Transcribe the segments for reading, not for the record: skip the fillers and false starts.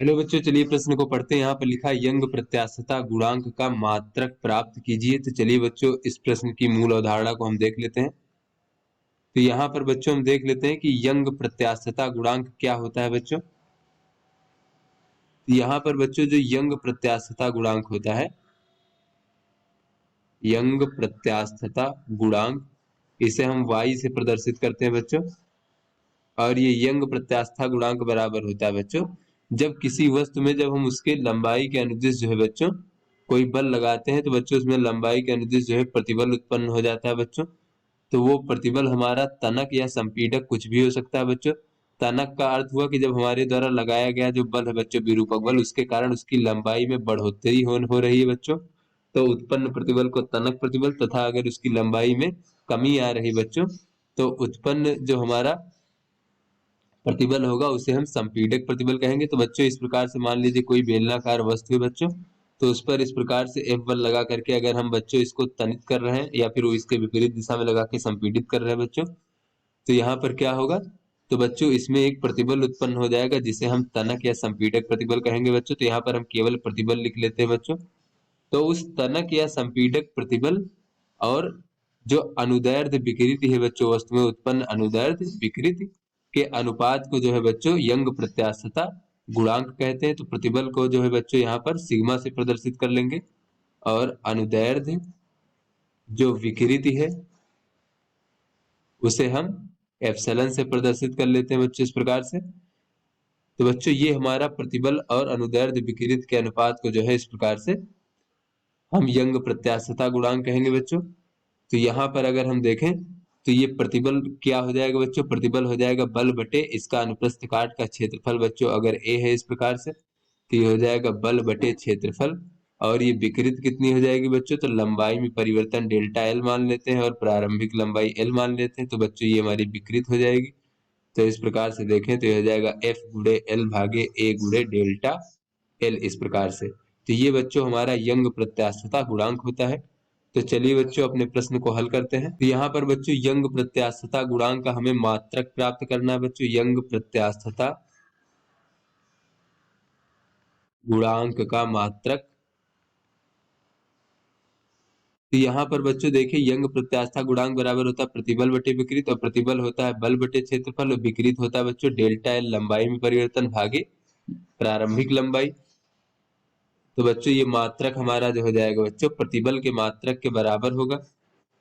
Hello बच्चों, चलिए प्रश्न को पढ़ते हैं। यहाँ पर लिखा है यंग प्रत्यास्थता गुणांक का मात्रक प्राप्त कीजिए। तो चलिए बच्चों, इस प्रश्न की मूल अवधारणा को हम देख लेते हैं। तो यहाँ पर बच्चों हम देख लेते हैं कि यंग प्रत्यास्थता गुणांक क्या होता है बच्चों। तो यहाँ पर बच्चों जो यंग प्रत्यास्थता गुणांक होता है, यंग प्रत्यास्थता गुणांक, इसे हम y से प्रदर्शित करते हैं बच्चों। और ये यंग प्रत्यास्था गुणांक बराबर होता है बच्चों, जब किसी वस्तु में जब हम उसके लंबाई के अनुदिश जो है बच्चों कोई बल लगाते हैं, तो बच्चों उसमें लंबाई के अनुदिश जो है प्रतिबल उत्पन्न हो जाता है बच्चों। तो वो प्रतिबल हमारा तनक या संपीडक कुछ भी हो सकता है बच्चों। तनक का अर्थ हुआ कि जब हमारे द्वारा लगाया गया जो बल है बच्चों, विरूपक बल, उसके कारण उसकी लंबाई में बढ़ोतरी हो रही है बच्चों, तो उत्पन्न प्रतिबल को तनक प्रतिबल, तथा अगर उसकी लंबाई में कमी आ रही बच्चों, तो उत्पन्न जो हमारा प्रतिबल होगा उसे हम संपीडक प्रतिबल कहेंगे। तो बच्चों इस प्रकार से मान लीजिए कोई बेलनाकार वस्तु है बच्चों, तो उस पर इस प्रकार से F बल लगा करके अगर हम बच्चों इसको तनित कर रहे हैं, या फिर वो इसके विपरीत दिशा में लगा के संपीडित कर रहे हैं बच्चों, तो यहाँ पर क्या होगा, तो बच्चों इसमें एक प्रतिबल उत्पन्न हो जाएगा जिसे हम तनक या संपीडक प्रतिबल कहेंगे बच्चों। तो यहाँ पर हम केवल प्रतिबल लिख लेते हैं बच्चों। तो उस तनक या संपीडक प्रतिबल और जो अनुदैर्ध्य विकृति है बच्चों, वस्तु में उत्पन्न अनुदैर्ध्य विकृति के अनुपात को जो है बच्चों यंग प्रत्यास्थता गुणांक कहते हैं। तो प्रतिबल को जो है बच्चों यहाँ पर सिग्मा से प्रदर्शित कर लेंगे, और अनुदैर्ध्य जो विकृति है उसे हम एप्सिलॉन से प्रदर्शित कर लेते हैं बच्चों इस प्रकार से। तो बच्चों ये हमारा प्रतिबल और अनुदैर्ध्य विकृति के अनुपात को जो है इस प्रकार से हम यंग प्रत्यास्थता गुणांक कहेंगे बच्चों। तो यहाँ पर अगर हम देखें तो ये प्रतिबल क्या हो जाएगा बच्चों, प्रतिबल हो जाएगा बल बटे इसका अनुप्रस्थ काट का क्षेत्रफल बच्चों। अगर ए है इस प्रकार से, तो ये हो जाएगा बल बटे क्षेत्रफल। और ये विकृत कितनी हो जाएगी बच्चों, तो लंबाई में परिवर्तन डेल्टा एल मान लेते हैं और प्रारंभिक लंबाई एल मान लेते हैं। तो बच्चों ये हमारी विकृत हो जाएगी। तो इस प्रकार से देखें तो ये हो जाएगा एफ गुड़े एल भागे ए गुड़े डेल्टा एल, इस प्रकार से। तो ये बच्चों हमारा यंग प्रत्यास्थता गुणांक होता है। तो चलिए बच्चों अपने प्रश्न को हल करते हैं। तो यहाँ पर बच्चों यंग प्रत्यास्थता गुणांक का हमें मात्रक प्राप्त करना है बच्चों। यंग प्रत्यास्थता गुणांक का मात्रक, तो यहाँ पर बच्चों देखिए यंग प्रत्यास्था गुणांक बराबर होता है प्रतिबल बटे विकृत, और प्रतिबल होता है बल बटे क्षेत्रफल, और विकृत होता है बच्चों डेल्टा एल लंबाई में परिवर्तन भागे प्रारंभिक लंबाई। तो बच्चों ये मात्रक हमारा जो हो जाएगा बच्चों प्रतिबल के मात्रक के बराबर होगा,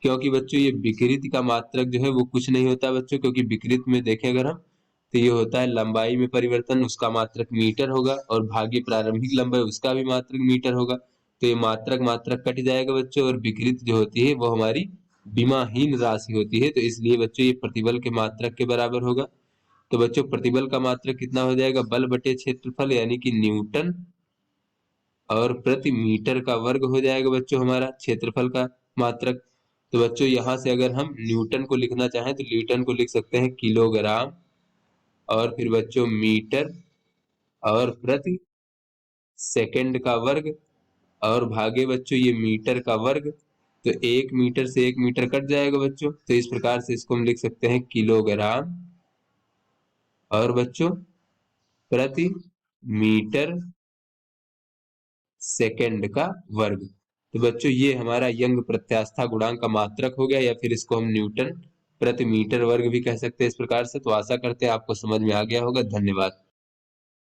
क्योंकि बच्चों ये विकृत का मात्रक जो है वो कुछ नहीं होता बच्चों, क्योंकि विकृत में देखें अगर हम, तो ये होता है लंबाई में परिवर्तन, उसका मात्रक मीटर होगा, और भागी प्रारंभिक लंबाई उसका भी मात्रक मीटर होगा। तो ये मात्रक मात्रक कट जाएगा बच्चों, और विकृत जो होती है वो हमारी विमाहीन राशि होती है। तो इसलिए बच्चों ये प्रतिबल के मात्रक के बराबर होगा। तो बच्चों प्रतिबल का मात्रक कितना हो जाएगा, बल बटे क्षेत्रफल यानी कि न्यूटन, और प्रति मीटर का वर्ग हो जाएगा बच्चों हमारा क्षेत्रफल का मात्रक। तो बच्चों यहाँ से अगर हम न्यूटन को लिखना चाहें तो न्यूटन को लिख सकते हैं किलोग्राम, और फिर बच्चों मीटर, और प्रति सेकंड का वर्ग, और भागे बच्चों ये मीटर का वर्ग। तो एक मीटर से एक मीटर कट जाएगा बच्चों, तो इस प्रकार से इसको हम लिख सकते हैं किलोग्राम, और बच्चों प्रति मीटर सेकंड का वर्ग। तो बच्चों ये हमारा यंग प्रत्यास्था गुणांक का मात्रक हो गया, या फिर इसको हम न्यूटन प्रति मीटर वर्ग भी कह सकते हैं इस प्रकार से। तो आशा करते हैं आपको समझ में आ गया होगा। धन्यवाद।